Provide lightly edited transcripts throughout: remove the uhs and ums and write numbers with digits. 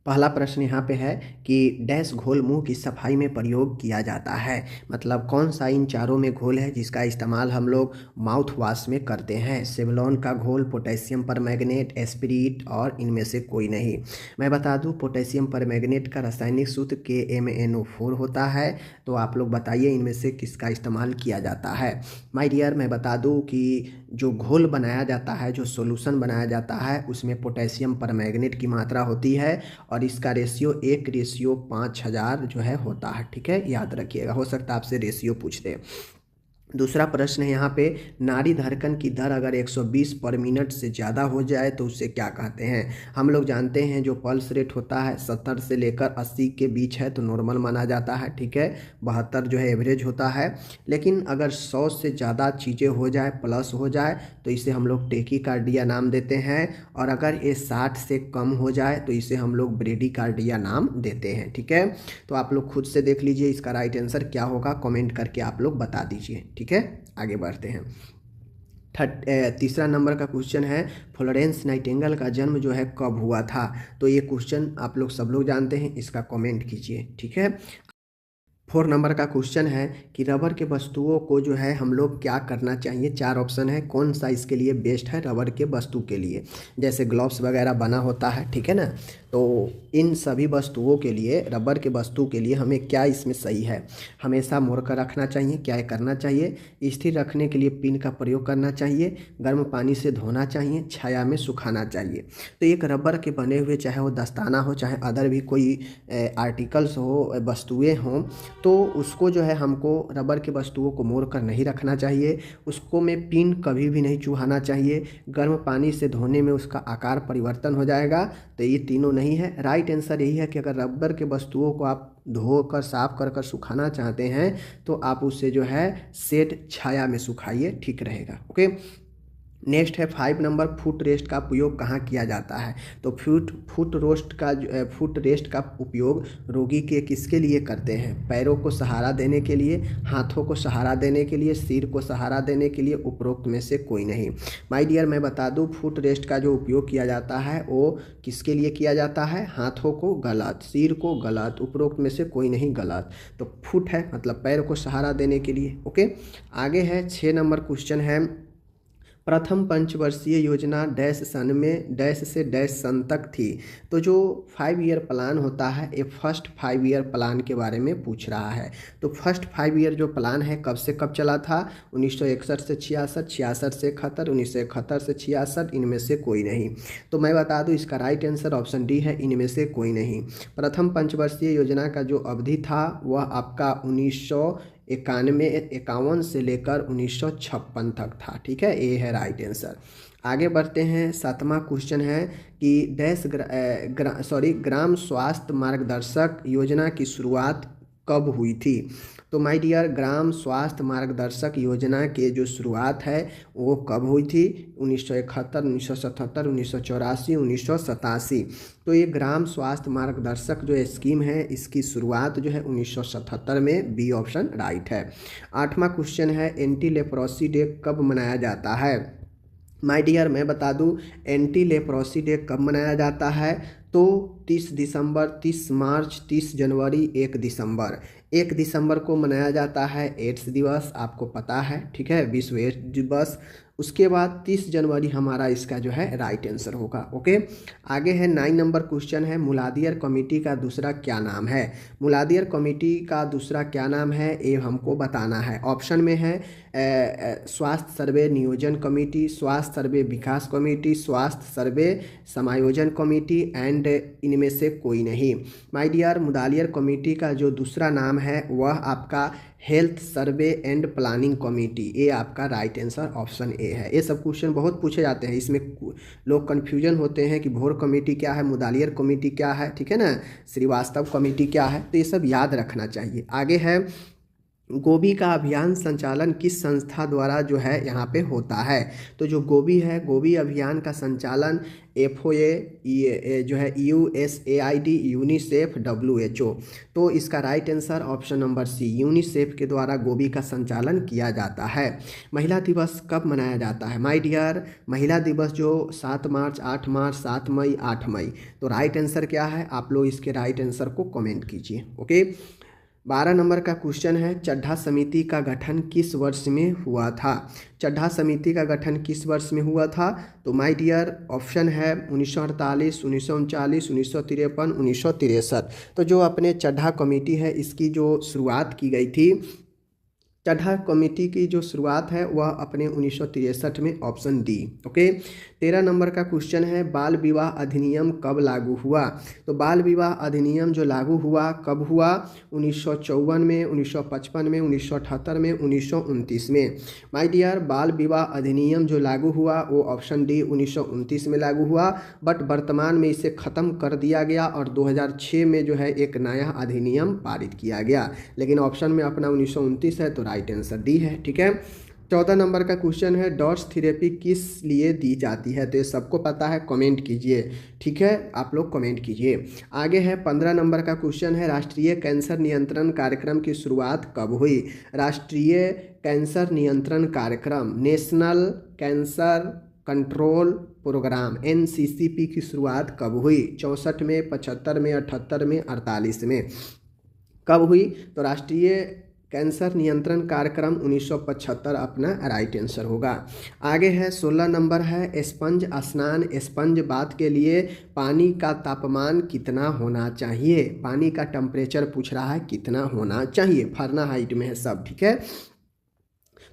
पहला प्रश्न यहाँ पे है कि डैश घोल मुंह की सफाई में प्रयोग किया जाता है। मतलब कौन सा इन चारों में घोल है जिसका इस्तेमाल हम लोग माउथ वॉश में करते हैं। सेवलॉन का घोल, पोटेशियम परमैंगनेट, एस्पिरिट और इनमें से कोई नहीं। मैं बता दूं पोटेशियम परमैंगनेट का रासायनिक सूत्र KMnO4 होता है। तो आप लोग बताइए इनमें से किसका इस्तेमाल किया जाता है। माय डियर, मैं बता दूं कि जो घोल बनाया जाता है, जो सॉल्यूशन बनाया जाता है, उसमें पोटेशियम परमैंगनेट की मात्रा होती है और इसका रेशियो 1:5000 जो है होता है। ठीक है, याद रखिएगा, हो सकता है आपसे रेशियो पूछ दे। दूसरा प्रश्न है यहाँ पे, नाड़ी धड़कन की दर अगर 120 पर मिनट से ज़्यादा हो जाए तो उसे क्या कहते हैं। हम लोग जानते हैं जो पल्स रेट होता है 70 से लेकर 80 के बीच है तो नॉर्मल माना जाता है। ठीक है, 72 जो है एवरेज होता है। लेकिन अगर 100 से ज़्यादा चीज़ें हो जाए, प्लस हो जाए, तो इसे हम लोग टेकीकार्डिया नाम देते हैं। और अगर ये 60 से कम हो जाए तो इसे हम लोग ब्रेडीकार्डिया नाम देते हैं। ठीक है, तो आप लोग खुद से देख लीजिए इसका राइट आंसर क्या होगा, कमेंट करके आप लोग बता दीजिए। ठीक है, आगे बढ़ते हैं। तीसरा नंबर का क्वेश्चन है, फ्लोरेंस नाइटिंगेल का जन्म जो है कब हुआ था। तो ये क्वेश्चन आप लोग सब लोग जानते हैं, इसका कमेंट कीजिए। ठीक है, 4 नंबर का क्वेश्चन है कि रबर के वस्तुओं को जो है हम लोग क्या करना चाहिए। 4 ऑप्शन है, कौन सा इसके लिए बेस्ट है रबर के वस्तु के लिए। जैसे ग्लव्स वगैरह बना होता है, ठीक है ना, तो इन सभी वस्तुओं के लिए, रबर के वस्तु के लिए हमें क्या इसमें सही है। हमेशा मोड़ कर रखना चाहिए, क्या करना चाहिए, स्थिर रखने के लिए पिन का प्रयोग करना चाहिए, गर्म पानी से धोना चाहिए, छाया में सुखाना चाहिए। तो एक रबर के बने हुए, चाहे वो दस्ताना हो, चाहे अदर भी कोई आर्टिकल्स हो, वस्तुएं हों, तो उसको जो है हमको रबर के वस्तुओं को मोड़ कर नहीं रखना चाहिए। उसको में पिन कभी भी नहीं चुहाना चाहिए। गर्म पानी से धोने में उसका आकार परिवर्तन हो जाएगा। तो ये तीनों नहीं है। राइट आंसर यही है कि अगर रबर के वस्तुओं को आप धोकर साफ कर सुखाना चाहते हैं तो आप उससे जो है शेड, छाया में सुखाइए, ठीक रहेगा। ओके, नेक्स्ट है 5 नंबर, फुट रेस्ट का उपयोग कहाँ किया जाता है। तो फुट रेस्ट का उपयोग रोगी के किसके लिए करते हैं। पैरों को सहारा देने के लिए, हाथों को सहारा देने के लिए, सिर को सहारा देने के लिए, उपरोक्त में से कोई नहीं। माय डियर, मैं बता दूं फुट रेस्ट का जो उपयोग किया जाता है वो किसके लिए किया जाता है। हाथों को गलत, सिर को गलत, उपरोक्त में से कोई नहीं गलत। तो फुट है मतलब पैरों को सहारा देने के लिए। ओके, आगे है 6 नंबर क्वेश्चन है, प्रथम पंचवर्षीय योजना डैश सन में डैश से डैश सन तक थी। तो जो 5 ईयर प्लान होता है, ये फर्स्ट 5 ईयर प्लान के बारे में पूछ रहा है। तो फर्स्ट 5 ईयर जो प्लान है कब से कब चला था। 1961 से 66, 66 से 71, 1971 से 66, इनमें से कोई नहीं। तो मैं बता दूं इसका राइट आंसर ऑप्शन डी है, इनमें से कोई नहीं। प्रथम पंचवर्षीय योजना का जो अवधि था वह आपका 1951 से लेकर 1956 तक था। ठीक है, ये है राइट आंसर। आगे बढ़ते हैं। 7वां क्वेश्चन है कि डैश ग्राम स्वास्थ्य मार्गदर्शक योजना की शुरुआत कब हुई थी। तो माय डियर, ग्राम स्वास्थ्य मार्गदर्शक योजना के जो शुरुआत है वो कब हुई थी। 1971, 1977, 1984, 1987। तो ये ग्राम स्वास्थ्य मार्गदर्शक जो स्कीम है इसकी शुरुआत जो है 1977 में, बी ऑप्शन राइट है। 8वां क्वेश्चन है, एंटी लेप्रोसी डे कब मनाया जाता है। माय डियर, मैं बता दूं एंटी लेप्रोसी डे कब मनाया जाता है। तो 30 दिसंबर, 30 मार्च, 30 जनवरी, 1 दिसंबर। 1 दिसंबर को मनाया जाता है एड्स दिवस, आपको पता है। ठीक है, विश्व एड्स दिवस। उसके बाद 30 जनवरी हमारा इसका जो है राइट आंसर होगा। ओके, आगे है 9 नंबर क्वेश्चन है, मुलादियर कमेटी का दूसरा क्या नाम है। मुलादियर कमेटी का दूसरा क्या नाम है ये हमको बताना है। ऑप्शन में है स्वास्थ्य सर्वे नियोजन कमेटी, स्वास्थ्य सर्वे विकास कमेटी, स्वास्थ्य सर्वे समायोजन कमेटी एंड इनमें से कोई नहीं। माय डियर, मुलादियर कमेटी का जो दूसरा नाम है वह आपका health survey and planning committee, ये आपका राइट आंसर ऑप्शन ए है। ये सब क्वेश्चन बहुत पूछे जाते हैं, इसमें लोग कन्फ्यूजन होते हैं कि भोर कमेटी क्या है, मुलादियर कमेटी क्या है, ठीक है ना, श्रीवास्तव कमेटी क्या है। तो ये सब याद रखना चाहिए। आगे है गोबी का अभियान संचालन किस संस्था द्वारा जो है यहाँ पे होता है? तो जो गोबी है, गोबी अभियान का संचालन FOA जो है USAID, यूनिसेफ, WHO। तो इसका right answer option number C, UNICEF के द्वारा गोबी का संचालन किया जाता है। महिला दिवस कब मनाया जाता है? माय डियर, महिला दिवस जो 7 मार्च, 8 मार्च, 7 मई, 8 मई। तो राइट आंसर क्या है? आप लोग इसके राइट आंसर को कमेंट कीजिए। ओके, 12 नंबर का क्वेश्चन है, चड्ढा समिति का गठन किस वर्ष में हुआ था? चड्ढा समिति का गठन किस वर्ष में हुआ था? तो माय डियर ऑप्शन है 1948, 1939, 1953, 1963। तो जो अपने चड्ढा कमेटी है इसकी जो शुरुआत की गई थी, चड्ढा कमेटी की जो शुरुआत है वह अपने 1963 में, ऑप्शन डी। ओके, 13 नंबर का क्वेश्चन है, बाल विवाह अधिनियम कब लागू हुआ? तो बाल विवाह अधिनियम जो लागू हुआ कब हुआ? 1954 में, 1955 में, 1978 में, 1929 में। माय डियर, बाल विवाह अधिनियम जो लागू हुआ वो ऑप्शन डी 1929 में लागू हुआ, बट वर्तमान में इसे ख़त्म कर दिया गया और 2006 में जो है एक नया अधिनियम पारित किया गया, लेकिन ऑप्शन में अपना 1929 है, तो राइट आंसर डी है। ठीक है, 14 नंबर का क्वेश्चन है, डॉट्स थेरेपी किस लिए दी जाती है? तो ये सबको पता है, कमेंट कीजिए। ठीक है, आप लोग कमेंट कीजिए। आगे है 15 नंबर का क्वेश्चन है, राष्ट्रीय कैंसर नियंत्रण कार्यक्रम की शुरुआत कब हुई? राष्ट्रीय कैंसर नियंत्रण कार्यक्रम, national cancer control programme, NCCP की शुरुआत कब हुई? 64 में, 75 में, 78 में, 48 में। कब हुई? तो राष्ट्रीय कैंसर नियंत्रण कार्यक्रम 1975 अपना राइट आंसर होगा। आगे है 16 नंबर है, स्पंज स्नान, स्पंज बाथ के लिए पानी का तापमान कितना होना चाहिए? पानी का टेम्परेचर पूछ रहा है, कितना होना चाहिए? फ़ारेनहाइट में है सब। ठीक है,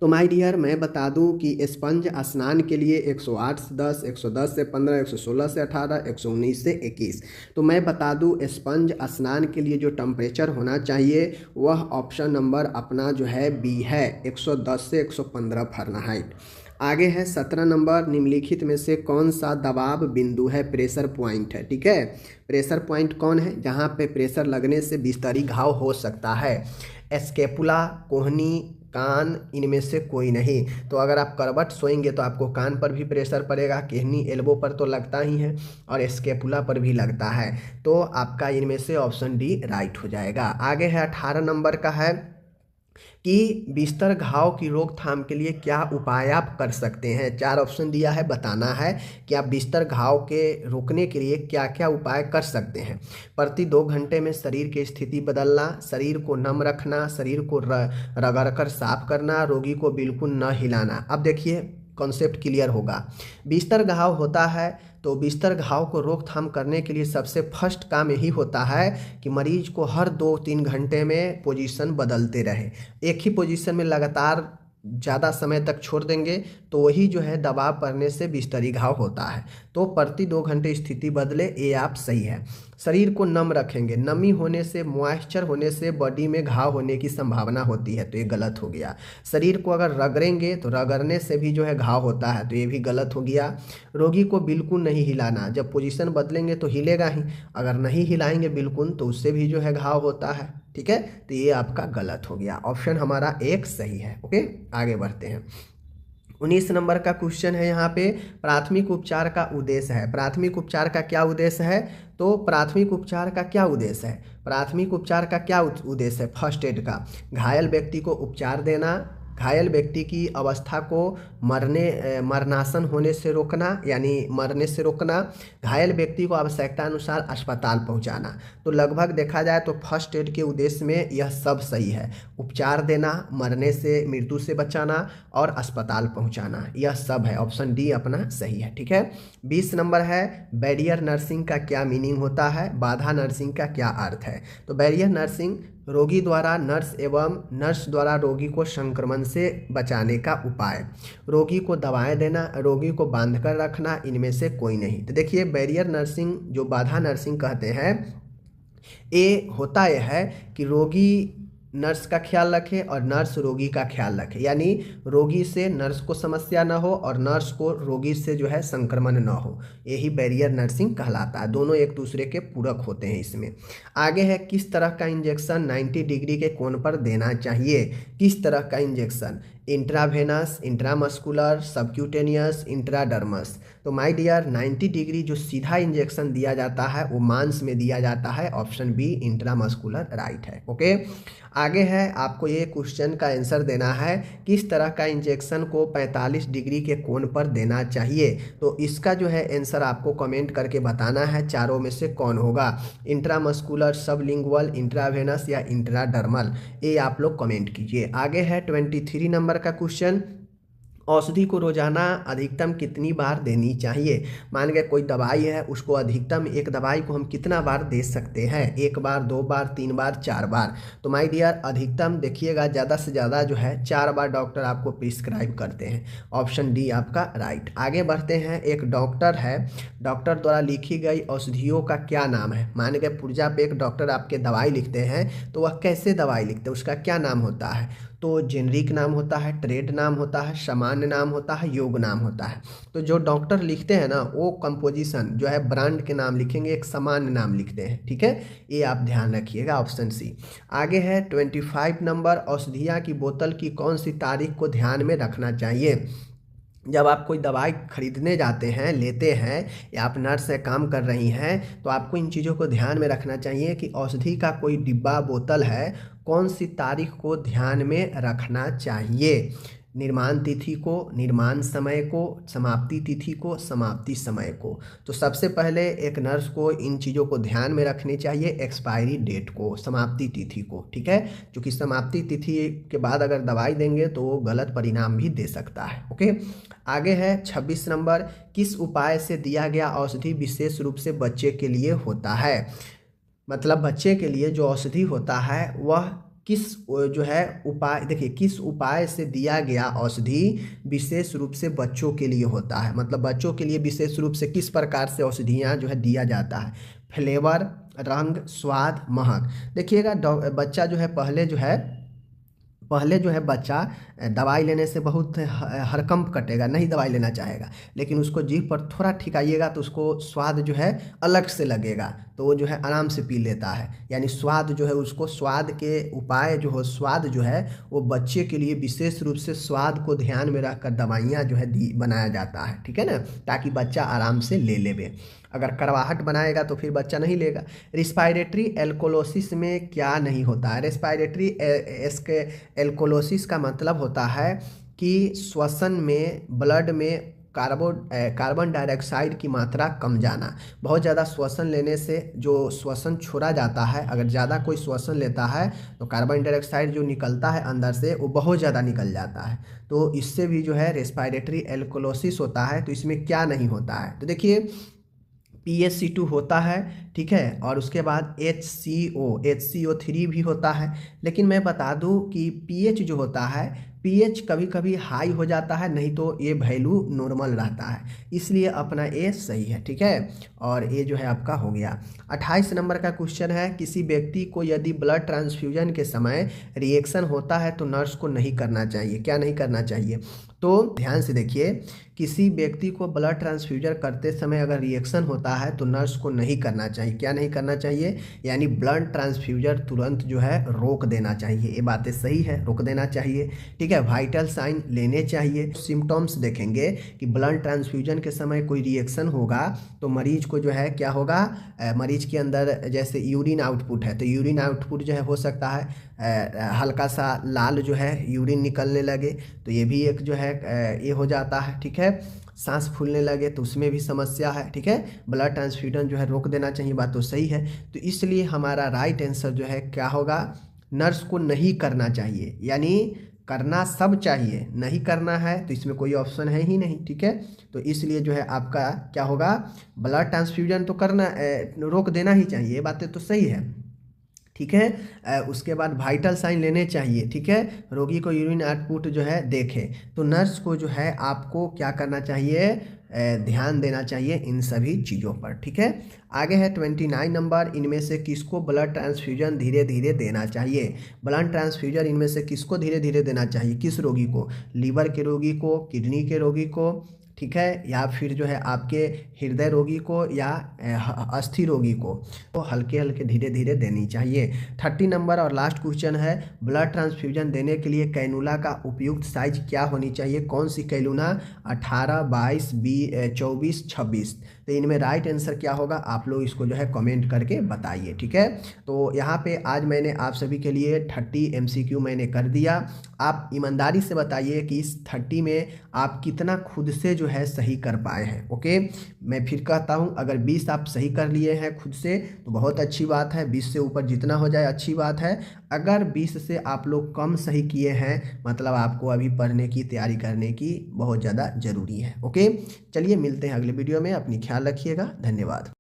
तो माय डियर मैं बता दूं कि स्पंज स्नान के लिए 108 से 10, 110 से 15, 116 से 18, 119 से 21। तो मैं बता दूं स्पंज स्नान के लिए जो टेम्परेचर होना चाहिए वह ऑप्शन नंबर अपना जो है बी है, 110 से 115 फ़ारेनहाइट। आगे है 17 नंबर, निम्नलिखित में से कौन सा दबाव बिंदु है? प्रेशर पॉइंट है। ठीक है, प्रेशर पॉइंट कौन है? जहाँ पे प्रेशर लगने से बिस्तरी घाव हो सकता है। स्कैपुला, कोहनी, कान, इनमें से कोई नहीं। तो अगर आप करवट सोएंगे तो आपको कान पर भी प्रेशर पड़ेगा, केहनी एल्बो पर तो लगता ही है और स्कैपुला पर भी लगता है। तो आपका इनमें से ऑप्शन डी राइट हो जाएगा। आगे है 18 नंबर का है कि बिस्तर घाव की रोकथाम के लिए क्या उपाय आप कर सकते हैं? 4 ऑप्शन दिया है, बताना है कि आप बिस्तर घाव के रोकने के लिए क्या क्या उपाय कर सकते हैं। प्रति 2 घंटे में शरीर की स्थिति बदलना, शरीर को नम रखना, शरीर को रगड़कर साफ करना, रोगी को बिल्कुल न हिलाना। अब देखिए कॉन्सेप्ट क्लियर होगा। बिस्तर घाव होता है तो बिस्तर घाव को रोकथाम करने के लिए सबसे फर्स्ट काम यही होता है कि मरीज को हर 2-3 घंटे में पोजीशन बदलते रहे। एक ही पोजीशन में लगातार ज़्यादा समय तक छोड़ देंगे तो वही जो है दबाव पड़ने से बिस्तरी घाव होता है। तो प्रति 2 घंटे स्थिति बदले, ये आप सही है। शरीर को नम रखेंगे, नमी होने से, मॉइस्चर होने से बॉडी में घाव होने की संभावना होती है, तो ये गलत हो गया। शरीर को अगर रगड़ेंगे तो रगड़ने से भी जो है घाव होता है, तो ये भी गलत हो गया। रोगी को बिल्कुल नहीं हिलाना, जब पोजीशन बदलेंगे तो हिलेगा ही, अगर नहीं हिलाएंगे बिल्कुल तो उससे भी जो है घाव होता है। ठीक है, तो ये आपका गलत हो गया, ऑप्शन हमारा एक सही है। ओके, आगे बढ़ते हैं। 19 नंबर का क्वेश्चन है यहाँ पे, प्राथमिक उपचार का उद्देश्य है। प्राथमिक उपचार का क्या उद्देश्य है? तो प्राथमिक उपचार का क्या उद्देश्य है? प्राथमिक उपचार का क्या उद्देश्य है? फर्स्ट एड का, घायल व्यक्ति को उपचार देना, घायल व्यक्ति की अवस्था को मरणासन होने से रोकना, यानी मरने से रोकना, घायल व्यक्ति को आवश्यकता अनुसार अस्पताल पहुंचाना। तो लगभग देखा जाए तो फर्स्ट एड के उद्देश्य में यह सब सही है। उपचार देना, मरने से, मृत्यु से बचाना और अस्पताल पहुंचाना, यह सब है। ऑप्शन डी अपना सही है। ठीक है, 20 नंबर है, बैरियर नर्सिंग का क्या मीनिंग होता है? बाधा नर्सिंग का क्या अर्थ है? तो बैरियर नर्सिंग रोगी द्वारा नर्स एवं नर्स द्वारा रोगी को संक्रमण से बचाने का उपाय, रोगी को दवाएं देना, रोगी को बांधकर रखना, इनमें से कोई नहीं। तो देखिए बैरियर नर्सिंग जो बाधा नर्सिंग कहते हैं, ये होता यह है कि रोगी नर्स का ख्याल रखे और नर्स रोगी का ख्याल रखे, यानी रोगी से नर्स को समस्या ना हो और नर्स को रोगी से जो है संक्रमण ना हो, यही बैरियर नर्सिंग कहलाता है। दोनों एक दूसरे के पूरक होते हैं इसमें। आगे है किस तरह का इंजेक्शन 90 डिग्री के कोण पर देना चाहिए। किस तरह का इंजेक्शन, इंट्रावेनस, इंट्रामस्कुलर, सबक्यूटेनियस, इंट्राडर्मस। तो माय डियर 90 डिग्री जो सीधा इंजेक्शन दिया जाता है वो मांस में दिया जाता है, ऑप्शन बी इंट्रामस्कुलर राइट है। ओके, आगे है आपको ये क्वेश्चन का आंसर देना है किस तरह का इंजेक्शन को 45 डिग्री के कोण पर देना चाहिए। तो इसका जो है आंसर आपको कमेंट करके बताना है चारों में से कौन होगा, इंट्रामस्कुलर, सबलिंगुअल, इंट्रावेनस या इंट्राडर्मल, ये आप लोग कमेंट कीजिए। आगे है 23 नंबर का क्वेश्चन, औषधि को रोजाना अधिकतम कितनी बार देनी चाहिए। मान गए कोई दवाई है, उसको अधिकतम एक दवाई को हम कितना बार दे सकते हैं, 1 बार, 2 बार, 3 बार, 4 बार। तो माय डियर अधिकतम देखिएगा ज़्यादा से ज़्यादा जो है 4 बार डॉक्टर आपको प्रिस्क्राइब करते हैं, ऑप्शन डी आपका राइट। आगे बढ़ते हैं, एक डॉक्टर है, डॉक्टर द्वारा लिखी गई औषधियों का क्या नाम है। मान गए पुर्जा पे एक डॉक्टर आपके दवाई लिखते हैं, तो वह कैसे दवाई लिखते हैं, उसका क्या नाम होता है। तो जेनरिक नाम होता है, ट्रेड नाम होता है, सामान्य नाम होता है, योग नाम होता है। तो जो डॉक्टर लिखते हैं ना वो कंपोजिशन जो है ब्रांड के नाम लिखेंगे, एक सामान्य नाम लिखते हैं, ठीक है, ये आप ध्यान रखिएगा, ऑप्शन सी। आगे है 25 नंबर, औषधिया की बोतल की कौन सी तारीख को ध्यान में रखना चाहिए। जब आप कोई दवाई खरीदने जाते हैं, लेते हैं, या आप नर्स से काम कर रही हैं, तो आपको इन चीज़ों को ध्यान में रखना चाहिए कि औषधि का कोई डिब्बा बोतल है, कौन सी तारीख को ध्यान में रखना चाहिए, निर्माण तिथि को, निर्माण समय को, समाप्ति तिथि को, समाप्ति समय को। तो सबसे पहले एक नर्स को इन चीज़ों को ध्यान में रखनी चाहिए, एक्सपायरी डेट को, समाप्ति तिथि को, ठीक है, क्योंकि समाप्ति तिथि के बाद अगर दवाई देंगे तो वो गलत परिणाम भी दे सकता है। ओके, आगे है 26 नंबर, किस उपाय से दिया गया औषधि विशेष रूप से बच्चे के लिए होता है। मतलब बच्चे के लिए जो औषधि होता है वह किस जो है उपाय, देखिए किस उपाय से दिया गया औषधि विशेष रूप से बच्चों के लिए होता है। मतलब बच्चों के लिए विशेष रूप से किस प्रकार से औषधियाँ जो है दिया जाता है, फ्लेवर, रंग, स्वाद, महक। देखिएगा बच्चा जो है पहले जो है बच्चा दवाई लेने से बहुत हरकंप कटेगा, नहीं दवाई लेना चाहेगा, लेकिन उसको जीभ पर थोड़ा ठिकाइएगा तो उसको स्वाद जो है अलग से लगेगा, तो वो जो है आराम से पी लेता है। यानी स्वाद जो है उसको, स्वाद के उपाय जो हो, स्वाद जो है वो बच्चे के लिए विशेष रूप से स्वाद को ध्यान में रखकर दवाइयाँ जो है बनाया जाता है, ठीक है ना, ताकि बच्चा आराम से ले लेवे। अगर करवाहट बनाएगा तो फिर बच्चा नहीं लेगा। रिस्पायरेटरी एल्कोलोसिस में क्या नहीं होता है। रिस्पायरेटरी एल्कोलोसिस का मतलब होता है कि श्वसन में, ब्लड में कार्बन डाइऑक्साइड की मात्रा कम जाना। बहुत ज़्यादा श्वसन लेने से जो श्वसन छोड़ा जाता है, अगर ज़्यादा कोई श्वसन लेता है तो कार्बन डाइऑक्साइड जो निकलता है अंदर से वो बहुत ज़्यादा निकल जाता है, तो इससे भी जो है रेस्पिरेटरी एल्कोलोसिस होता है। तो इसमें क्या नहीं होता है, तो देखिए PaCO होता है, ठीक है, और उसके बाद HCO3 भी होता है। लेकिन मैं बता दूं कि pH जो होता है, pH कभी कभी हाई हो जाता है, नहीं तो ये वैल्यू नॉर्मल रहता है, इसलिए अपना ए सही है, ठीक है, और ये जो है आपका हो गया। 28 नंबर का क्वेश्चन है, किसी व्यक्ति को यदि ब्लड ट्रांसफ्यूजन के समय रिएक्शन होता है तो नर्स को नहीं करना चाहिए। क्या नहीं करना चाहिए, तो ध्यान से देखिए, किसी व्यक्ति को ब्लड ट्रांसफ्यूजन करते समय अगर रिएक्शन होता है तो नर्स को नहीं करना चाहिए। क्या नहीं करना चाहिए, यानी ब्लड ट्रांसफ्यूजन तुरंत जो है रोक देना चाहिए। ये बातें सही है, रोक देना चाहिए, ठीक है। वाइटल साइन लेने चाहिए। सिम्टम्स देखेंगे कि ब्लड ट्रांसफ्यूजन के समय कोई रिएक्शन होगा तो मरीज को जो है क्या होगा, मरीज के अंदर जैसे यूरिन आउटपुट है, तो यूरिन आउटपुट जो है हो सकता है हल्का सा लाल जो है यूरिन निकलने लगे, तो ये भी एक जो है ये हो जाता है, ठीक है। सांस फूलने लगे तो उसमें भी समस्या है, ठीक है। ब्लड ट्रांसफ्यूजन जो है रोक देना चाहिए, बात तो सही है। तो इसलिए हमारा राइट आंसर जो है क्या होगा, नर्स को नहीं करना चाहिए। यानी करना सब चाहिए, नहीं करना है तो इसमें कोई ऑप्शन है ही नहीं, ठीक है। तो इसलिए जो है आपका क्या होगा, ब्लड ट्रांसफ्यूजन तो करना रोक देना ही चाहिए, बातें तो सही है, ठीक है। उसके बाद वाइटल साइन लेने चाहिए, ठीक है। रोगी को यूरिन आउटपुट जो है देखे, तो नर्स को जो है आपको क्या करना चाहिए, ध्यान देना चाहिए इन सभी चीज़ों पर। ठीक है, आगे है 29 नंबर, इनमें से किसको ब्लड ट्रांसफ्यूजन धीरे धीरे देना चाहिए। ब्लड ट्रांसफ्यूजन इनमें से किसको धीरे धीरे देना चाहिए, किस रोगी को, लीवर के रोगी को, किडनी के रोगी को, ठीक है, या फिर जो है आपके हृदय रोगी को, या अस्थि रोगी को, तो हल्के हल्के धीरे धीरे देनी चाहिए। 30 नंबर और लास्ट क्वेश्चन है, ब्लड ट्रांसफ्यूजन देने के लिए कैनुला का उपयुक्त साइज क्या होनी चाहिए, कौन सी कैनुला, 18, 22, 24, 26। तो इनमें राइट आंसर क्या होगा, आप लोग इसको जो है कमेंट करके बताइए। ठीक है, तो यहाँ पे आज मैंने आप सभी के लिए 30 MCQ मैंने कर दिया। आप ईमानदारी से बताइए कि इस 30 में आप कितना खुद से जो है सही कर पाए हैं। ओके, मैं फिर कहता हूँ, अगर 20 आप सही कर लिए हैं खुद से तो बहुत अच्छी बात है, 20 से ऊपर जितना हो जाए अच्छी बात है। अगर 20 से आप लोग कम सही किए हैं, मतलब आपको अभी पढ़ने की तैयारी करने की बहुत ज़्यादा ज़रूरी है। ओके, चलिए मिलते हैं अगले वीडियो में, अपनी ख्याल रखिएगा, धन्यवाद।